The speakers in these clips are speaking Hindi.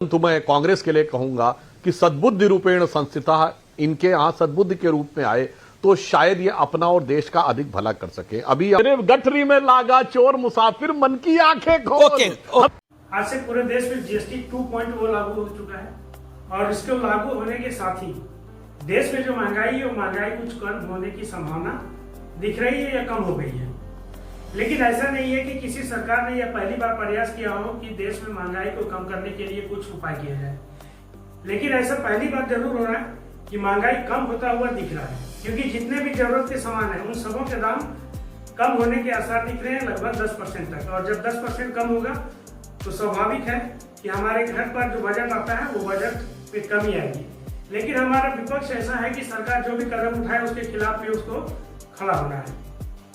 तो मैं कांग्रेस के लिए कहूंगा कि सद्बुद्धि रूपेण संस्थिता इनके यहां सद्बुद्धि के रूप में आए तो शायद ये अपना और देश का अधिक भला कर सके। अभी गठरी में लागा चोर मुसाफिर मन की आंखें खोल। आज से पूरे देश में जीएसटी 2.0 लागू हो चुका है और इसके लागू होने के साथ ही देश में जो महंगाई है वो महंगाई कुछ कम होने की संभावना दिख रही है या कम हो गई है। लेकिन ऐसा नहीं है कि किसी सरकार ने यह पहली बार प्रयास किया हो कि देश में महंगाई को कम करने के लिए कुछ उपाय किया जाए। लेकिन ऐसा पहली बार जरूर हो रहा है कि महंगाई कम होता हुआ दिख रहा है, क्योंकि जितने भी जरूरत के सामान है उन सबों के दाम कम होने के आसार दिख रहे हैं, लगभग 10% तक। और जब 10% कम होगा तो स्वाभाविक है कि हमारे घर पर जो बजट आता है वो बजट पे कमी आएगी। लेकिन हमारा विपक्ष ऐसा है कि सरकार जो भी कदम उठाए उसके खिलाफ भी उसको खड़ा होना है।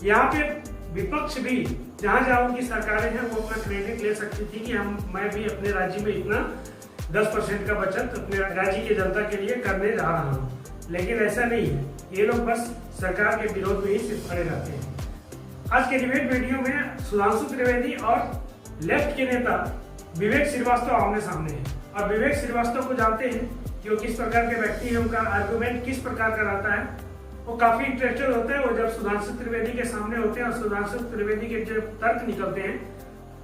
यहाँ पे विपक्ष भी जहां उनकी सरकारें हैं वो अपना क्रेडिट ले सकती थी कि मैं भी अपने राज्य में इतना 10% का बचत अपने राज्य की जनता के लिए करने जा रहा हूँ। लेकिन ऐसा नहीं है, ये लोग बस सरकार के विरोध में ही सिर्फ खड़े रहते हैं। आज के डिबेट वीडियो में सुधांशु त्रिवेदी और लेफ्ट के नेता विवेक श्रीवास्तव आमने सामने हैं और विवेक श्रीवास्तव को जानते हैं कि वो किस प्रकार के व्यक्ति है, उनका आर्गुमेंट किस प्रकार का रहता है। वो काफी इंटरेस्टेड होते हैं वो जब सुधांशु त्रिवेदी के सामने होते हैं और सुधांशु त्रिवेदी के जब तर्क निकलते हैं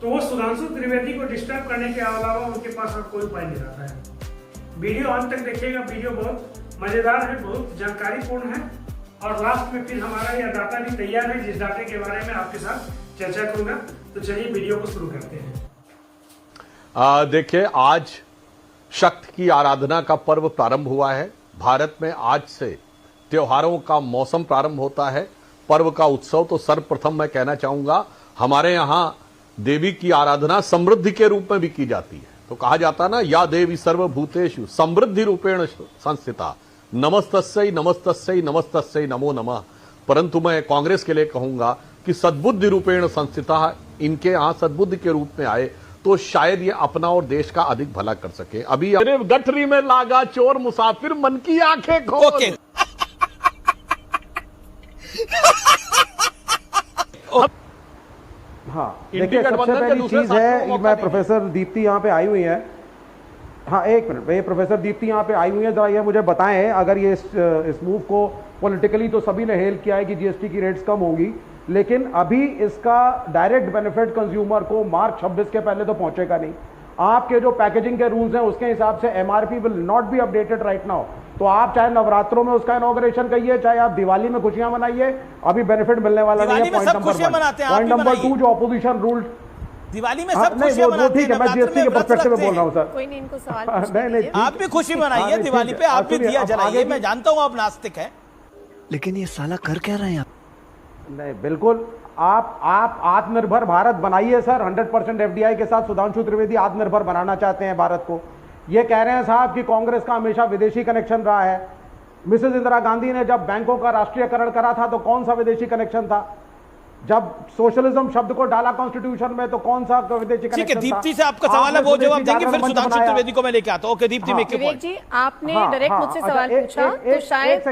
तो वो सुधांशु त्रिवेदी को डिस्टर्ब करने के अलावा उनके पास और कोई उपाय नहीं रहता है। वीडियो अंत तक देखिएगा, वीडियो बहुत मजेदार है, बहुत जानकारीपूर्ण है और लास्ट में फिर हमारा यह डाटा भी तैयार है जिस डाटे के बारे में आपके साथ चर्चा करूंगा। तो चलिए वीडियो को शुरू करते हैं। देखिए, आज शक्ति की आराधना का पर्व प्रारंभ हुआ है। भारत में आज से त्योहारों का मौसम प्रारंभ होता है, पर्व का उत्सव। तो सर्वप्रथम मैं कहना चाहूंगा हमारे यहां देवी की आराधना समृद्धि के रूप में भी की जाती है। तो कहा जाता है ना, या देवी सर्वभूतेषु समृद्धि रूपेण संस्थिता नमस्तस्यै नमस्तस्यै नमस्तस्यै नमो नमः। परंतु मैं कांग्रेस के लिए कहूंगा कि सद्बुद्धि रूपेण संस्थिता इनके यहां सद्बुद्धि के रूप में आए तो शायद ये अपना और देश का अधिक भला कर सके। अभी गठरी में लागा चोर मुसाफिर मन की आंखें खोल। हाँ, देखिए, सबसे पहली चीज है, मैं प्रोफेसर दीप्ति यहाँ पे आई हुई है। हाँ, एक मिनट, ये प्रोफेसर दीप्ति यहाँ पे आई हुई है, जरा ये मुझे बताएं, अगर ये इस मूव को पॉलिटिकली तो सभी ने हेल किया है कि जीएसटी की रेट्स कम होगी, लेकिन अभी इसका डायरेक्ट बेनिफिट कंज्यूमर को मार्च 26 के पहले तो पहुंचेगा नहीं। आपके जो पैकेजिंग के रूल्स हैं उसके हिसाब से MRP will not be updated right now. तो आप चाहे नवरात्रों में उसका इनॉग्रेशन करिए, चाहे आप दिवाली में खुशियां मनाइए, अभी बेनिफिट मिलने वाला नहीं है। Point number 1। पॉइंट नंबर 2, जो ऑपोजिशन रूल दिवाली में सब खुशियां मनाते हैं, ठीक है, मैं जीएसटी के पर्सपेक्टिव में बोल रहा हूं सर। कोई नहीं, इनको सवाल नहीं, आप भी खुशी मनाइए, दिवाली पे आप भी दिया जलाइए। मैं जानता हूं आप नास्तिक हैं, लेकिन ये साला कर क्या रहे हैं आप? नहीं, बिल्कुल आप आत्मनिर्भर भारत बनाइए सर। 100% एफडीआई के साथ सुधांशु त्रिवेदी आत्मनिर्भर बनाना चाहते हैं भारत को। ये कह रहे हैं साहब कि कांग्रेस का हमेशा विदेशी कनेक्शन रहा है। मिसेस इंदिरा गांधी ने जब बैंकों का राष्ट्रीयकरण करा था तो कौन सा विदेशी कनेक्शन था? जब सोशलिज्म शब्द को डाला कॉन्स्टिट्यूशन में तो कौन सा विदेशी कनेक्शन था? ठीक है, दीप्ति से आपका सवाल है, वो जवाब देंगे, फिर सुधांशु त्रिवेदी को मैं लेके आता हूं। ओके दीप्ति, मेक विवेक जी, आपने डायरेक्ट मुझसे सवाल पूछा तो शायद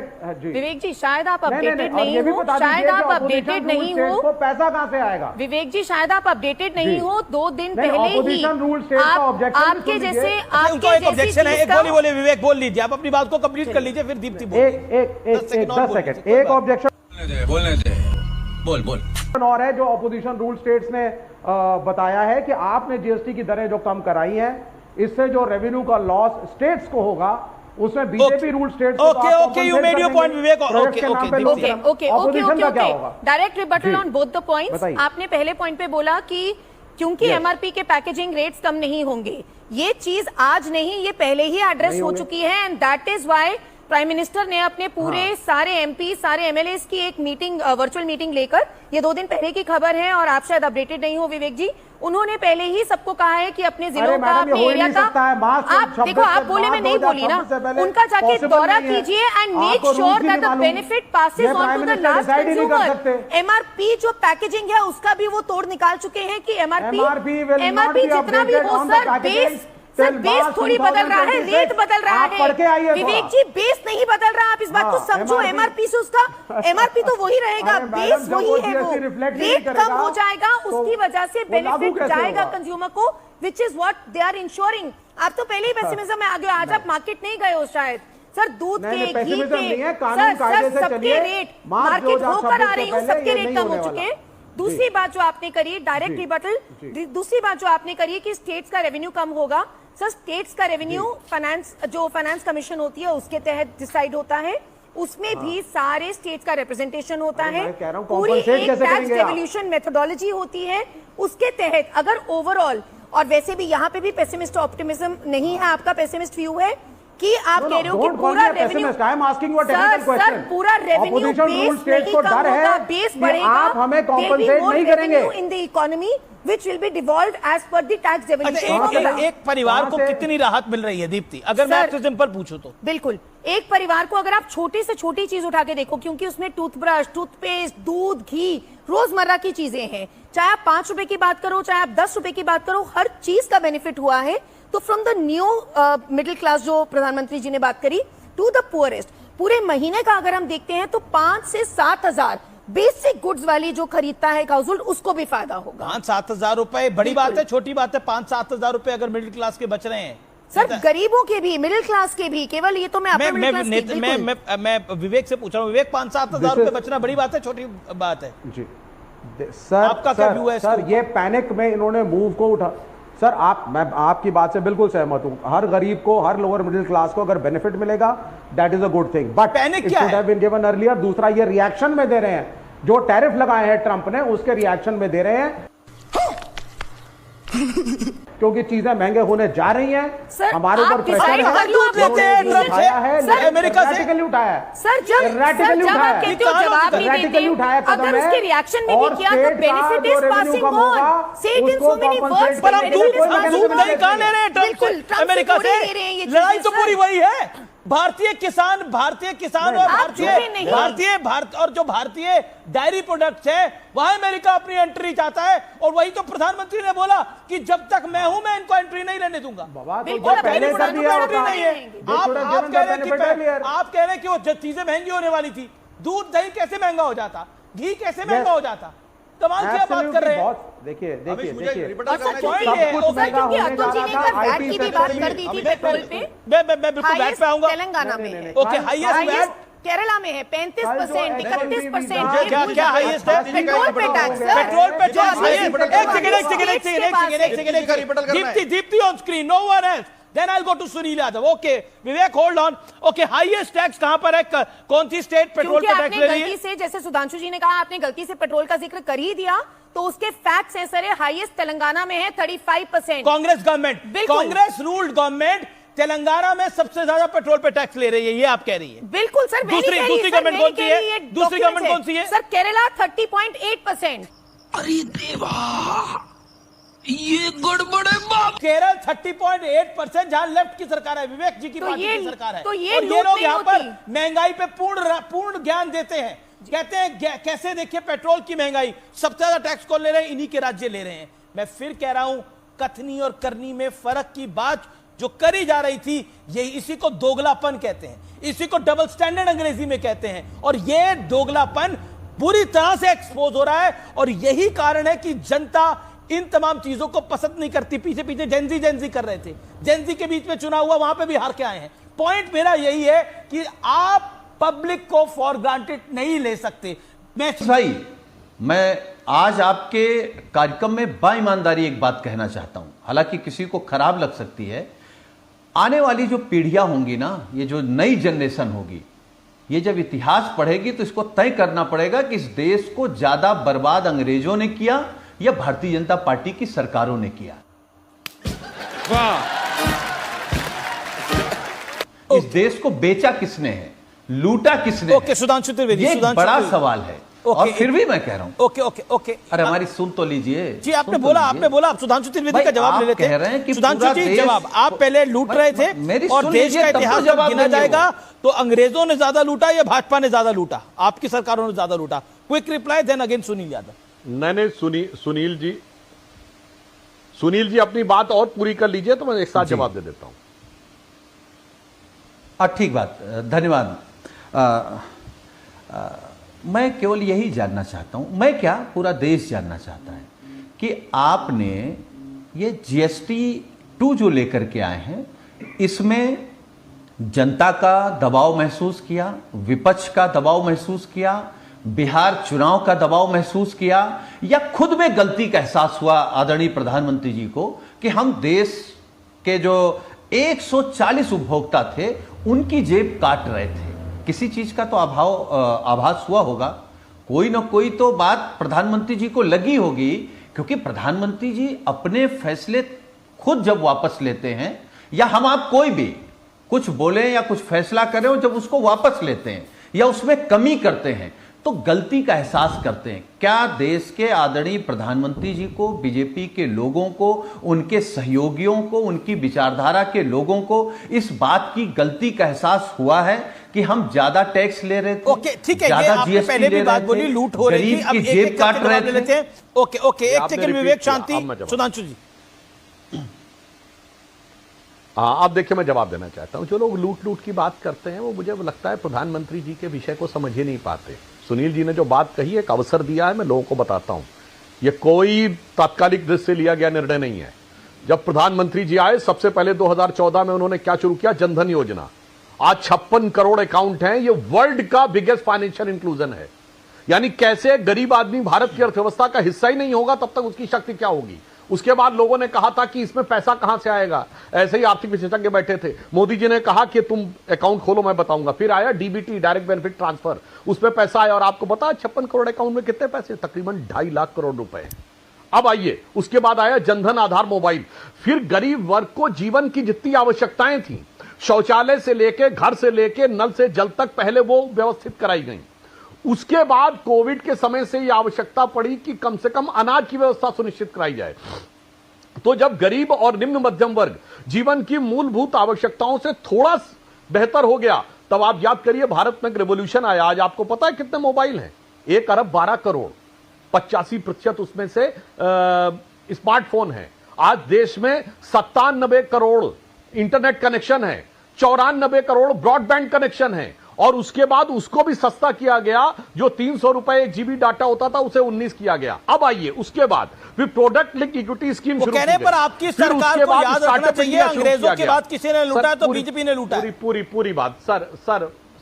विवेक जी शायद आप अपडेटेड नहीं हो, शायद आप अपडेटेड नहीं हो। पैसा कहां से आएगा? विवेक जी, शायद आप अपडेटेड नहीं हो। 2 दिन पहले ही आपके जैसे ऑब्जेक्शन है। एक बोलिए विवेक, बोल लीजिए, आप अपनी बात को कंप्लीट कर लीजिए, फिर दीप्ति बोलिए। 10 सेकंड, एक ऑब्जेक्शन बोलने दे, बोल। और है जो ऑपोजिशन रूल स्टेट्स ने बताया है कि आपने जीएसटी की दरें जो कम कराई हैं, इससे जो रेवेन्यू का लॉस स्टेट्स को होगा उसमें BJP rule states okay, you made your point Vivek. Okay, direct rebuttal on both the points. आपने पहले पॉइंट पे बोला कि क्योंकि एमआरपी के पैकेजिंग रेट्स कम नहीं होंगे, ये चीज आज नहीं, ये पहले ही एड्रेस हो चुकी है and that is why prime minister ने अपने पूरे सारे एमपी सारे एमएलएस की एक मीटिंग, वर्चुअल मीटिंग लेकर, ये 2 दिन पहले की खबर है और आप शायद अपडेटेड नहीं हो विवेक जी, उन्होंने पहले ही सबको कहा है कि अपने जिलों का, अपने एरिया का, आप देखो, आप बोले, मैं नहीं बोली ना, उनका जाके दौरा कीजिए and make sure that the benefit passes on to the last consumer. MRP जो पैकेजिंग है उसका भी वो तोड़ निकाल चुके हैं कि एमआरपी जितना भी हो सर, बेस सर बेस थोड़ी बदल रहा है, रेट बदल रहा आप पढ़ के आइए है। थोड़ा। विवेक जी बेस नहीं बदल रहा, आप इस बात को समझो। एमआरपी से उसका एमआरपी तो वही रहेगा, अरे मैडम, बेस जब वही वो है, वो GST reflect नहीं रेट करेगा, कम हो जाएगा, तो उसकी वजह से वो लागू बेनिफिट कैसे जाएगा होगा? कंज्यूमर को, which is what they are ensuring. आप तो पहले ही पेसिमिज्म में आ गए, आज आप मार्केट नहीं गए हो शायद। सर दूध नहीं, के, घी pessimism नहीं है, के, कानून कायदे से सबके चलिए। रेट मार्च मार्केट 2026 होकर आ रही से हूँ, पहले सबके ये रेट नहीं कम हो होने चुके वाला। हैं। दूसरी बात जो आपने करी डायरेक्ट रिबटल, दूसरी बात जो आपने करी है कि स्टेट्स का रेवेन्यू कम होगा। सर स्टेट्स का रेवेन्यू फाइनेंस कमीशन होती है उसके तहत डिसाइड होता है, उसमें भी सारे स्टेट्स का रिप्रेजेंटेशन होता अरे है, मैं कह रहा हूं, पूरी compensate एक कैसे टैक्स करेंगे आप? डेवल्यूशन मेथोडोलॉजी होती है, उसके तहत अगर ओवरऑल, और वैसे भी यहाँ पे भी पेसिमिस्ट ऑप्टिमिज्म नहीं है, आपका पेसिमिस्ट व्यू है कि आप कह रहे हो कि पूरा रेवेन्यू, सर पूरा रेवेन्यू बेस नहीं कम होगा, बेस बढ़ेगा, आप हमें कॉम्पनसेट नहीं करेंगे in the economy which will be devolved as per the tax अच्छा, devolution। एक परिवार को कितनी राहत मिल रही है दीप्ति, अगर मैं आपसे सिंपल पूछूं तो? बिल्कुल, एक परिवार को अगर आप छोटी से छोटी चीज उठा के देखो, क्योंकि उसमें टूथब्रश, टूथपेस्ट, दूध, घी रोजमर्रा की चीजें हैं, चाहे आप 5 रुपए की बात करो, चाहे आप 10 रुपए की बात करो, हर चीज का बेनिफिट हुआ है। तो from the new middle class जो प्रधानमंत्री जी ने बात करी, टू द पुअरेस्ट, पूरे महीने का अगर हम देखते हैं तो 5 से 7 हजार बेसिक गुड्स वाली जो खरीदता है हाउस होल्ड, उसको भी फायदा होगा। 5-7 हजार रुपए बड़ी बात है, छोटी बात है? 5-7 हजार रुपए अगर मिडिल क्लास के बच रहे हैं सर, गरीबों के भी, मिडिल क्लास के भी, केवल ये तो मैं विवेक से पूछ रहा हूं। विवेक, 5-7 हजार रुपए बचना बड़ी बात है, छोटी बात है? जी सर, आपका क्या व्यू है सर? ये पैनिक में इन्होंने मूव को उठा। सर मैं आपकी बात से बिल्कुल सहमत हूं, हर गरीब को, हर लोअर मिडिल क्लास को अगर बेनिफिट मिलेगा that is a good thing, but panic क्या है? Been given earlier. दूसरा, ये रिएक्शन में दे रहे हैं, जो टैरिफ लगाए हैं ट्रंप ने उसके रिएक्शन में दे रहे हैं क्योंकि चीजें महंगे होने जा रही हैं, हमारे ऊपर प्रेशर है, अमेरिका से रैडिकली उठाया है। सर जब आप कहते हो जवाब नहीं देते, अगर उसके रिएक्शन में भी किया तो बेनिफिट इज पासिंग ऑन, से it in so many words, पर हम दूध नहीं कहां ले रहे हैं ट्रंप से, अमेरिका से? लड़ाई तो पूरी वही है, भारतीय किसान और जो भारतीय डायरी प्रोडक्ट्स है, वहां अमेरिका अपनी एंट्री चाहता है, और वही तो प्रधानमंत्री ने बोला कि जब तक मैं हूं मैं इनको एंट्री नहीं लेने दूंगा। बिल्कुल पहले कर दिया होता नहीं है। आप कह रहे हैं कि वो चीजें महंगी होने वाली थी, दूध दही कैसे महंगा हो जाता, घी कैसे महंगा हो जाता, कमाल क्या बात कर रहे हैं? देखिए अतुल जी ने एक बार वैट की भी बात कर दी थी पेट्रोल पे, मैं बिल्कुल वैट पे आऊंगा, तेलंगाना में ओके, हाईएस्ट वैट केरला में है 35%, 31%। क्या हाईएस्ट है? पेट्रोल पे टैक्स, पेट्रोल पे tax highest. Deepti on screen, no one else, then I will go to Sunil Yadav. Okay Vivek, hold on. Okay, highest tax कहां पर है, कौन सी स्टेट पेट्रोल पे टैक्स ले रही है? गलती से, जैसे सुधांशु जी ने कहा, आपने गलती से पेट्रोल का जिक्र कर ही दिया, तो उसके फैक्ट्स हैं सर, हाईएस्ट तेलंगाना में है 35%। Congress government, Congress ruled government Telangana में सबसे ज्यादा पेट्रोल पे टैक्स ले रही है, ये आप कह रही है? बिल्कुल सर। दूसरी गवर्नमेंट कौन सी है? दूसरी गवर्नमेंट कौन सी है सर? केरला 30.8%। अरे देवा, ये गड़बड़ है बाप। केरल 30.8%, जहां लेफ्ट की सरकार है, विवेक जी की पार्टी की सरकार है, तो ये और ये लोग यहाँ पर महंगाई पे पूर्ण ज्ञान देते हैं, कहते हैं कैसे देखिए पेट्रोल की महंगाई, सबसे ज्यादा टैक्स कौन ले रहे हैं? इन्हीं के राज्य ले रहे हैं। मैं फिर कह रहा हूं, कथनी और करनी में फर्क की बात जो करी जा रही थी, ये इसी को दोगलापन कहते हैं, इसी को डबल स्टैंडर्ड अंग्रेजी में कहते हैं, और ये दोगलापन बुरी तरह से एक्सपोज हो रहा है, और यही कारण है कि जनता इन तमाम चीजों को पसंद नहीं करती। पीछे पीछे जेंजी कर रहे थे, जेंजी के बीच में चुनाव हुआ, वहां पे भी हार के आए हैं। पॉइंट मेरा यही है कि आप पब्लिक को फॉर ग्रांटेड नहीं ले सकते। मैं आज आपके कार्यक्रम में बाईमानदारी एक बात कहना चाहता हूं, हालांकि किसी को खराब लग सकती है। आने वाली जो पीढ़ियां होंगी ना, ये जो नई जनरेशन होगी, ये जब इतिहास पढ़ेगी तो इसको तय करना पड़ेगा कि इस देश को ज्यादा बर्बाद अंग्रेजों ने किया या भारतीय जनता पार्टी की सरकारों ने किया। इस देश को बेचा किसने है, लूटा किसने? ओके सुधांशु त्रिवेदी, ये बड़ा सवाल है। और फिर भी मैं कह रहा हूं, ओके अरे हमारी सुन तो लीजिए जी। आपने बोला आप सुधांशु त्रिवेदी का जवाब ले लेते हैं। कह रहे हैं कि सुधांशु जी जवाब, आप पहले लूट रहे थे और देश का इतिहास जब गिना जाएगा तो अंग्रेजों ने ज्यादा लूटा या भाजपा ने ज्यादा लूटा, आपकी सरकारों ने ज्यादा लूटा? Quick reply, then again Sunil Yadav. नहीं, सुनील जी अपनी बात और पूरी कर लीजिए तो मैं एक साथ जवाब दे देता हूं। ठीक बात, धन्यवाद। मैं केवल यही जानना चाहता हूं, मैं क्या पूरा देश जानना चाहता है कि आपने ये GST 2 जो लेकर के आए हैं, इसमें जनता का दबाव महसूस किया, विपक्ष का दबाव महसूस किया, बिहार चुनाव का दबाव महसूस किया, या खुद में गलती का एहसास हुआ आदरणीय प्रधानमंत्री जी को कि हम देश के जो 140 उपभोक्ता थे उनकी जेब काट रहे थे? किसी चीज का तो आभास हुआ होगा, कोई ना कोई तो बात प्रधानमंत्री जी को लगी होगी, क्योंकि प्रधानमंत्री जी अपने फैसले खुद जब वापस लेते हैं, या हम आप कोई भी कुछ बोले या कुछ फैसला करें और जब उसको वापस लेते हैं या उसमें कमी करते हैं तो गलती का एहसास करते हैं। क्या देश के आदरणीय प्रधानमंत्री जी को, बीजेपी के लोगों को, उनके सहयोगियों को, उनकी विचारधारा के लोगों को इस बात की गलती का एहसास हुआ है कि हम ज्यादा टैक्स ले रहे थे? ओके, ठीक है, ज्यादा GST पहले भी बात बोली, लूट हो रही थी, अब गरीब की जेब काट रहे थे। ओके, एक सेकंड विवेक शांति, सुधांशु जी। हाँ, अब देखिए मैं जवाब देना चाहता हूं। जो लोग लूट की बात करते हैं वो मुझे लगता है प्रधानमंत्री जी के विषय को समझ ही नहीं पाते। सुनील जी ने जो बात कही, एक अवसर दिया है, मैं लोगों को बताता हूं। ये कोई तात्कालिक दृष्टि से लिया गया निर्णय नहीं है। जब प्रधानमंत्री जी आए, सबसे पहले 2014 में उन्होंने क्या शुरू किया? जनधन योजना। आज 56 करोड़ अकाउंट हैं। ये वर्ल्ड का बिगेस्ट फाइनेंशियल इंक्लूजन है। यानी कैसे गरीब आदमी भारत की अर्थव्यवस्था का हिस्सा ही नहीं होगा तब तक उसकी शक्ति क्या होगी। उसके बाद लोगों ने कहा था कि इसमें पैसा कहां से आएगा, ऐसे ही आर्थिक विशेषज्ञ बैठे थे। मोदी जी ने कहा कि तुम अकाउंट खोलो, मैं बताऊंगा। फिर आया DBT, डायरेक्ट बेनिफिट ट्रांसफर, उसमें पैसा आया और आपको पता 56 करोड़ अकाउंट में कितने पैसे? तकरीबन 2.5 लाख करोड़ रुपए। अब आइए, उसके बाद आया जनधन आधार मोबाइल। फिर गरीब वर्ग को जीवन की जितनी आवश्यकताएं थी, शौचालय से लेके, घर से लेके, नल से जल तक, पहले वो व्यवस्थित कराई गई। उसके बाद कोविड के समय से यह आवश्यकता पड़ी कि कम से कम अनाज की व्यवस्था सुनिश्चित कराई जाए। तो जब गरीब और निम्न मध्यम वर्ग जीवन की मूलभूत आवश्यकताओं से थोड़ा बेहतर हो गया, तब आप याद करिए भारत में रेवोल्यूशन आया। आज आपको पता है कितने मोबाइल हैं? 1 अरब 12 करोड़, 85% उसमें से स्मार्टफोन है। आज देश में 97 करोड़ इंटरनेट कनेक्शन है, 94 करोड़ ब्रॉडबैंड कनेक्शन है, और उसके बाद उसको भी सस्ता किया गया। जो 300 रुपए 1 GB डाटा होता था उसे 19 किया गया। अब आइए, उसके बाद फिर प्रोडक्ट लिंक इक्विटी स्कीम शुरू कहने पर आपकी सरकार को याद रखना चाहिए, अंग्रेजों के बाद किसी ने लूटा तो बीजेपी ने लूटा। पूरी बात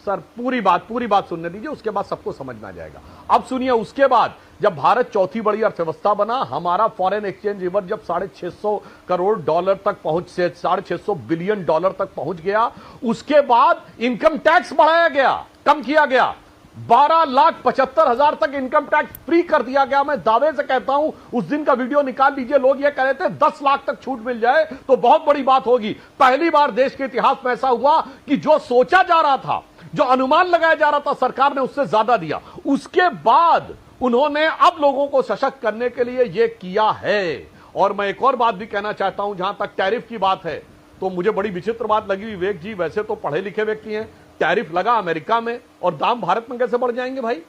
सर पूरी बात सुनने दीजिए, उसके बाद सबको समझ में आ जाएगा। अब सुनिए, उसके बाद जब भारत चौथी बड़ी अर्थव्यवस्था बना, हमारा फॉरेन एक्सचेंज रिजर्व जब $650 करोड़ तक पहुंच से $650 बिलियन तक पहुंच गया, उसके बाद इनकम टैक्स बढ़ाया गया, कम किया गया। 12,75,000 तक इनकम टैक्स फ्री कर दिया गया। मैं दावे से कहता हूं, उस दिन का वीडियो निकाल लीजिए, लोग ये कह रहे थे 10 लाख तक छूट मिल जाए तो बहुत बड़ी बात होगी। पहली बार देश के इतिहास में ऐसा हुआ कि जो सोचा जा रहा था, जो अनुमान लगाया जा रहा था, सरकार ने उससे ज्यादा दिया। उसके बाद उन्होंने अब लोगों को सशक्त करने के लिए यह किया है। और मैं एक और बात भी कहना चाहता हूं, जहां तक टैरिफ की बात है, तो मुझे बड़ी विचित्र बात लगी विवेक जी, वैसे तो पढ़े लिखे व्यक्ति हैं, टैरिफ लगा अमेरिका में और दाम भारत में कैसे बढ़ जाएंगे भाई?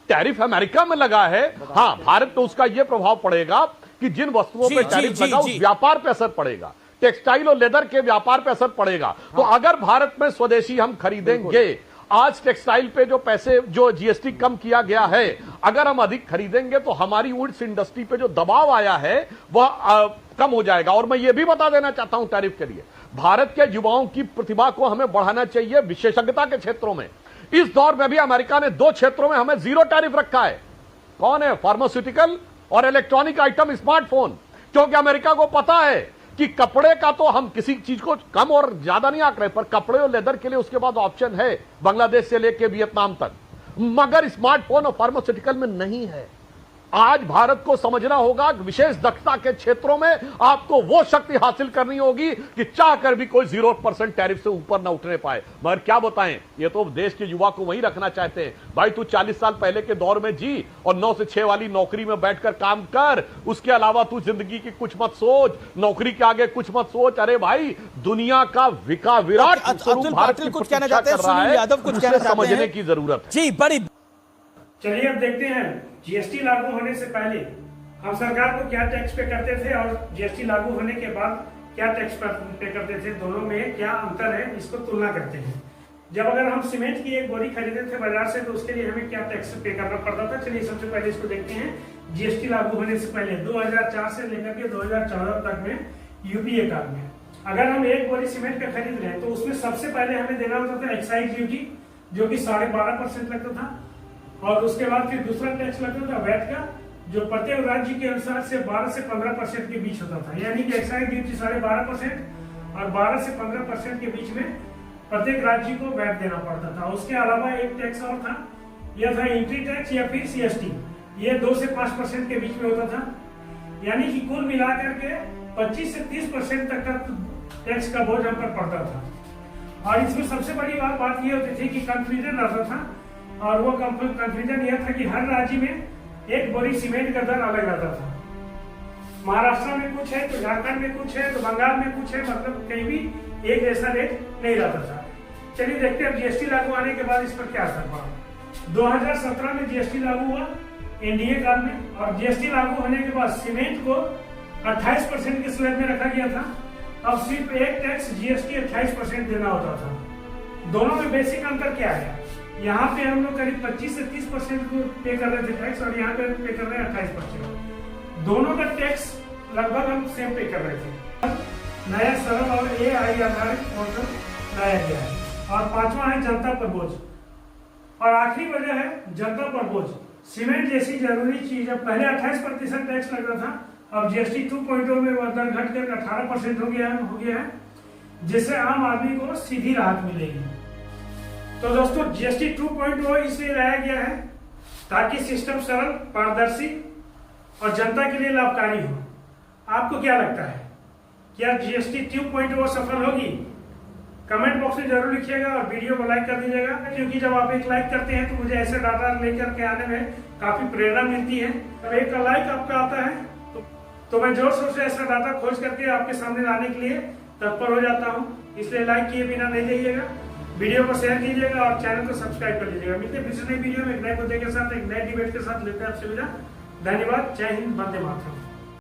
टैरिफ अमेरिका में लगा है, हाँ, भारत में उसका यह प्रभाव पड़ेगा कि जिन वस्तुओं पर टैरिफ लगा उस व्यापार पर असर पड़ेगा, टेक्सटाइल और लेदर के व्यापार पर असर पड़ेगा। तो अगर भारत में स्वदेशी हम खरीदेंगे, आज टेक्सटाइल पे जो पैसे, जो GST कम किया गया है, अगर हम अधिक खरीदेंगे तो हमारी वुड्स इंडस्ट्री पे जो दबाव आया है वह कम हो जाएगा। और मैं ये भी बता देना चाहता हूं, टैरिफ के लिए भारत के युवाओं की प्रतिभा को हमें बढ़ाना चाहिए विशेषज्ञता के क्षेत्रों में। इस दौर में भी अमेरिका ने 2 क्षेत्रों में हमें 0 टैरिफ रखा है। कौन है? फार्मास्यूटिकल और इलेक्ट्रॉनिक आइटम, स्मार्टफोन। क्योंकि अमेरिका को पता है कि कपड़े का तो हम किसी चीज को कम और ज्यादा नहीं आंक रहे, पर कपड़े और लेदर के लिए उसके बाद ऑप्शन है बांग्लादेश से लेकर वियतनाम तक, मगर स्मार्टफोन और फार्मास्यूटिकल में नहीं है। आज भारत को समझना होगा कि विशेष दक्षता के क्षेत्रों में आपको वो शक्ति हासिल करनी होगी कि चाहकर भी कोई 0% टैरिफ से ऊपर ना उठने पाए। मगर क्या बताएं, ये तो देश के युवा को वही रखना चाहते हैं। भाई तू 40 साल पहले के दौर में जी और 9 से 6 वाली नौकरी में बैठकर काम कर, उसके अलावा तू जिंदगी की कुछ मत सोच, नौकरी के आगे कुछ मत सोच। अरे भाई, दुनिया का विराट स्वरूप भारत की कुछ कहना चाहते हैं, कर रहा सुनील यादव कुछ कहना चाहते हैं, समझने की जरूरत है। जी बड़ी। चलिए अब देखते हैं, GST लागू होने से पहले हम सरकार को क्या टैक्स पे करते थे और जीएसटी लागू होने के बाद क्या टैक्स पे करते थे, दोनों में क्या अंतर है, इसको तुलना करते हैं। जब अगर हम सीमेंट की एक बोरी खरीदते थे बाजार से तो उसके लिए हमें क्या टैक्स पे करना पड़ता था। चलिए सबसे पहले इसको देखते हैं। जीएसटी लागू होने से पहले 2004 से लेकर के 2014 तक में यूपीए काल में अगर हम एक बोरी सीमेंट का खरीद रहे हैं तो उसमें सबसे पहले हमें देना होता था एक्साइज ड्यूटी, जो कि 12.5% लगता था, और उसके बाद फिर दूसरा टैक्स लगता था वैट का, जो प्रत्येक राज्य के अनुसार से 12 से 15% के बीच होता था। यानी कि एक्साइज ड्यूटी 12.5% और 12 से 15% के बीच में प्रत्येक राज्य को वैट देना पड़ता था। उसके अलावा एक टैक्स और था, यह था एंट्री टैक्स या फिर सीएसटी, ये 2 से 5% के बीच में होता था। यानी कि कुल मिलाकर के 25 से 30% तक का टैक्स का बोझ हम पर पड़ता था। और इसमें सबसे बड़ी बात यह होती थी कि कंफ्यूजन रहता था, और वो कंफ्यूजन यह था कि हर राज्य में एक बोरी सीमेंट का दर अलग रहता था। महाराष्ट्र में कुछ है तो झारखंड में कुछ है तो बंगाल में कुछ है, मतलब कहीं भी एक जैसा रेट नहीं रहता था। चलिए देखते हैं जीएसटी लागू आने के बाद इस पर क्या असर पड़ा। 2017 में जीएसटी लागू हुआ एनडीए काल में, और जीएसटी लागू होने के बाद सीमेंट को 28% के स्लैब में रखा गया था। अब सिर्फ एक टैक्स जीएसटी 28% देना होता था। दोनों में बेसिक अंतर क्या है, यहाँ पे हम लोग करीब 25 से 30% को पे कर रहे थे टैक्स, और यहाँ पे पे कर रहे हैं 28%। दोनों का टैक्स लगभग हम सेम पे कर रहे थे। नया सरल और एआई आधारित पोर्टल लाया गया है। और पांचवा है जनता पर बोझ, और आखिरी वजह है जनता पर बोझ। सीमेंट जैसी जरूरी चीज है, पहले 28% टैक्स लगता था, अब जीएसटी 2.0 में वह दर घट कर 18% हो गया है, जिससे आम आदमी को सीधी राहत मिलेगी। तो दोस्तों जीएसटी 2.0 इसलिए लाया गया है ताकि सिस्टम सरल, पारदर्शी और जनता के लिए लाभकारी हो। आपको क्या लगता है, क्या जीएसटी 2.0 सफल होगी? कमेंट बॉक्स में जरूर लिखिएगा और वीडियो को लाइक कर दीजिएगा, क्योंकि जब आप एक लाइक करते हैं तो मुझे ऐसे डाटा लेकर के आने में काफी प्रेरणा मिलती है। जब एक लाइक आपका आता है तो मैं जोर शोर से ऐसा डाटा खोज करके आपके सामने लाने के लिए तत्पर हो जाता हूँ। इसलिए लाइक किए बिना नहीं जाइएगा, वीडियो को शेयर कीजिएगा और चैनल को सब्सक्राइब कर लीजिएगा। मिलते हैं फिर से नई वीडियो में एक नए मुद्दे के साथ, एक नए डिबेट के साथ। लेते हैं आपसे विदा। धन्यवाद। जय हिंद, वंदे मातरम।